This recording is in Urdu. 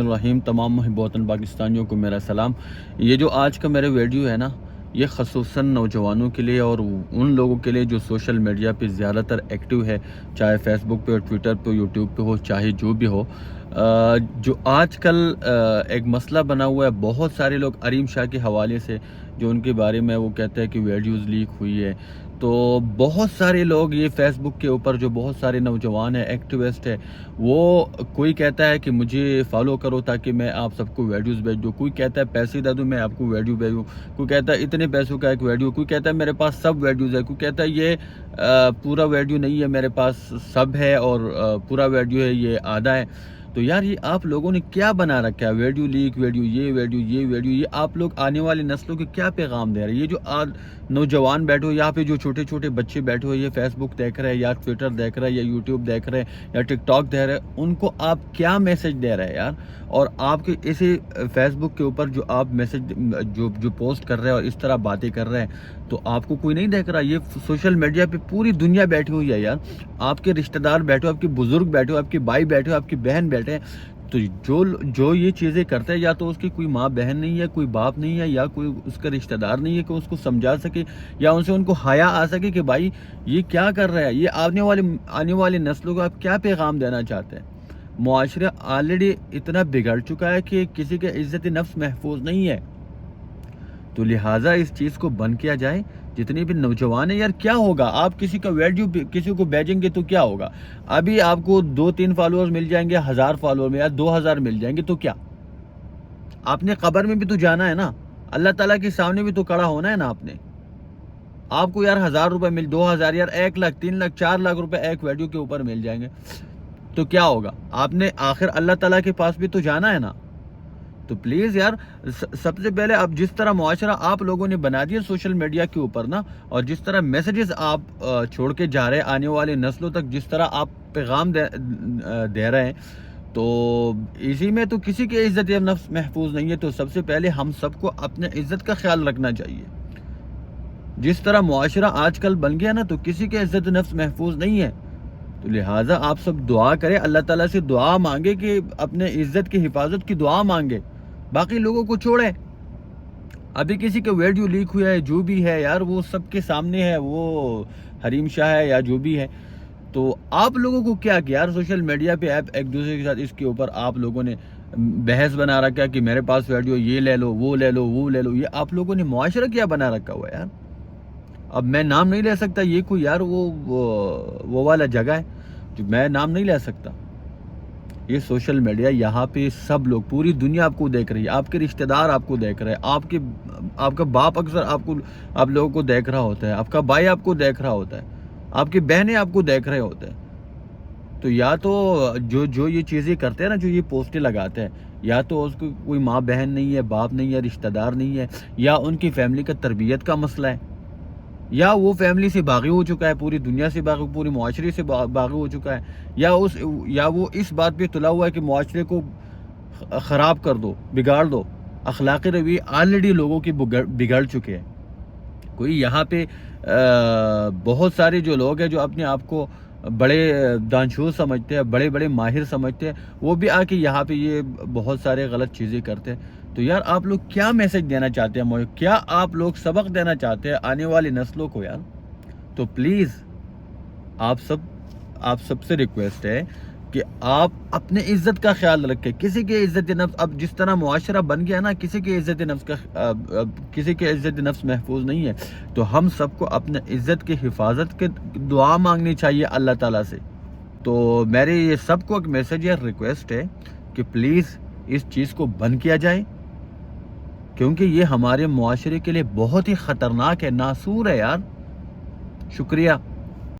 الرحیم تمام محب وطن پاکستانیوں کو میرا سلام۔ یہ جو آج کا میرا ویڈیو ہے نا، یہ خصوصاً نوجوانوں کے لیے اور ان لوگوں کے لیے جو سوشل میڈیا پہ زیادہ تر ایکٹیو ہے، چاہے فیس بک پہ، ٹویٹر پہ، یوٹیوب پہ ہو، چاہے جو بھی ہو۔ جو آج کل ایک مسئلہ بنا ہوا ہے، بہت سارے لوگ عریم شاہ کے حوالے سے جو ان کے بارے میں وہ کہتے ہیں کہ ویڈیوز لیک ہوئی ہے، تو بہت سارے لوگ یہ فیس بک کے اوپر جو بہت سارے نوجوان ہیں، ایکٹیوسٹ ہیں، وہ کوئی کہتا ہے کہ مجھے فالو کرو تاکہ میں آپ سب کو ویڈیوز بھیج دوں، کوئی کہتا ہے پیسے دے دوں میں آپ کو ویڈیو بھیجوں، کوئی کہتا ہے اتنے پیسوں کا ایک ویڈیو، کوئی کہتا ہے میرے پاس سب ویڈیوز ہے، کوئی کہتا ہے یہ پورا ویڈیو نہیں ہے میرے پاس سب ہے اور پورا ویڈیو ہے یہ آدھا ہے۔ تو یار یہ آپ لوگوں نے کیا بنا رکھا ہے؟ ویڈیو لیک، ویڈیو یہ آپ لوگ آنے والی نسلوں کو کیا پیغام دے رہے ہیں؟ یہ جو نوجوان بیٹھے ہو یہاں پہ، جو چھوٹے چھوٹے بچے بیٹھے ہو، یہ فیس بک دیکھ رہے ہیں یا ٹویٹر دیکھ رہے ہیں یا یوٹیوب دیکھ رہے ہیں یا ٹک ٹاک دیکھ رہے ہیں، ان کو آپ کیا میسج دے رہے ہیں یار؟ اور آپ کے اسی فیس بک کے اوپر جو آپ میسج جو پوسٹ کر رہے ہیں اور اس طرح باتیں کر رہے ہیں، تو آپ کو کوئی نہیں دیکھ رہا؟ یہ سوشل میڈیا پہ پوری دنیا بیٹھی ہوئی ہے یار، آپ کے رشتہ دار بیٹھے ہو، آپ کے بزرگ بیٹھے ہو، آپ کے بھائی بیٹھے ہو، آپ کی بہن بیٹھے ہیں، تو جو یہ چیزیں کرتے ہیں، یا تو اس کی کوئی ماں بہن نہیں ہے، کوئی باپ نہیں ہے، یا کوئی اس کا رشتہ دار نہیں ہے کہ اس کو سمجھا سکے یا ان کو حیا آ سکے کہ بھائی یہ کیا کر رہا ہے، یہ آنے والی نسلوں کو آپ کیا پیغام دینا چاہتے ہیں؟ معاشرہ آلریڈی اتنا بگڑ چکا ہے کہ کسی کے عزت نفس محفوظ نہیں ہے، تو لہٰذا اس چیز کو بند کیا جائے۔ جتنے بھی نوجوان ہیں یار، کیا ہوگا آپ کسی کا ویڈیو کسی کو بھیجیں گے تو کیا ہوگا؟ ابھی آپ کو 2-3 فالوورز مل جائیں گے، 1000 فالوور میں یا 2000 مل جائیں گے، تو کیا؟ آپ نے قبر میں بھی تو جانا ہے نا، اللہ تعالیٰ کے سامنے بھی تو کھڑا ہونا ہے نا آپ کو یار 1000 روپے 2000 یار 1 لاکھ 3 لاکھ 4 لاکھ روپے ایک ویڈیو کے اوپر مل جائیں گے، تو کیا ہوگا؟ آپ نے آخر اللہ تعالیٰ کے پاس بھی تو جانا ہے نا۔ تو پلیز یار، سب سے پہلے اب جس طرح معاشرہ آپ لوگوں نے بنا دیا سوشل میڈیا کے اوپر نا، اور جس طرح میسیجز آپ چھوڑ کے جا رہے ہیں آنے والے نسلوں تک، جس طرح آپ پیغام دے رہے ہیں، تو اسی میں تو کسی کی عزت نفس محفوظ نہیں ہے۔ تو سب سے پہلے ہم سب کو اپنے عزت کا خیال رکھنا چاہیے۔ جس طرح معاشرہ آج کل بن گیا نا، تو کسی کے عزت نفس محفوظ نہیں ہے، تو لہٰذا آپ سب دعا کریں، اللہ تعالیٰ سے دعا مانگے کہ اپنے عزت کی حفاظت کی دعا مانگے، باقی لوگوں کو چھوڑیں۔ ابھی کسی کا ویڈیو لیک ہوا ہے، جو بھی ہے یار، وہ سب کے سامنے ہے، وہ حریم شاہ ہے یا جو بھی ہے، تو آپ لوگوں کو کیا یار؟ سوشل میڈیا پہ ایک دوسرے کے ساتھ اس کے اوپر آپ لوگوں نے بحث بنا رکھا کہ میرے پاس ویڈیو یہ لے لو، وہ لے لو، وہ لے لو، یہ آپ لوگوں نے معاشرہ کیا بنا رکھا ہوا ہے یار؟ اب میں نام نہیں لے سکتا، یہ کوئی یار وہ والا جگہ ہے جو میں نام نہیں لے سکتا۔ یہ سوشل میڈیا، یہاں پہ سب لوگ، پوری دنیا آپ کو دیکھ رہی ہے، آپ کے رشتہ دار آپ کو دیکھ رہے ہیں، آپ کا باپ اکثر آپ لوگوں کو دیکھ رہا ہوتا ہے، آپ کا بھائی آپ کو دیکھ رہا ہوتا ہے، آپ کی بہنیں آپ کو دیکھ رہے ہوتے ہیں۔ تو یا تو جو یہ چیزیں کرتے ہیں نا، جو یہ پوسٹیں لگاتے ہیں، یا تو اس کو کوئی ماں بہن نہیں ہے، باپ نہیں ہے، رشتہ دار نہیں ہے، یا ان کی فیملی کا تربیت کا مسئلہ ہے، یا وہ فیملی سے باغی ہو چکا ہے، پوری دنیا سے باغی، پوری معاشرے سے باغی ہو چکا ہے، یا وہ اس بات پہ تلا ہوا ہے کہ معاشرے کو خراب کر دو، بگاڑ دو۔ اخلاقی رویے آلریڈی لوگوں کے بگڑ چکے ہیں۔ کوئی یہاں پہ بہت سارے جو لوگ ہیں جو اپنے آپ کو بڑے دانشور سمجھتے ہیں، بڑے بڑے ماہر سمجھتے ہیں، وہ بھی آ کے یہاں پہ یہ بہت سارے غلط چیزیں کرتے ہیں۔ تو یار آپ لوگ کیا میسج دینا چاہتے ہیں؟ کیا آپ لوگ سبق دینا چاہتے ہیں آنے والی نسلوں کو یار؟ تو پلیز آپ سب سے ریکویسٹ ہے کہ آپ اپنے عزت کا خیال رکھیں، کسی کی عزت نفس، اب جس طرح معاشرہ بن گیا نا، کسی کی عزت نفس محفوظ نہیں ہے، تو ہم سب کو اپنے عزت کی حفاظت کے دعا مانگنی چاہیے اللہ تعالیٰ سے۔ تو میرے یہ سب کو ایک میسج یا ریکویسٹ ہے کہ پلیز اس چیز کو بند کیا جائے، کیونکہ یہ ہمارے معاشرے کے لیے بہت ہی خطرناک ہے، ناسور ہے یار۔ شکریہ۔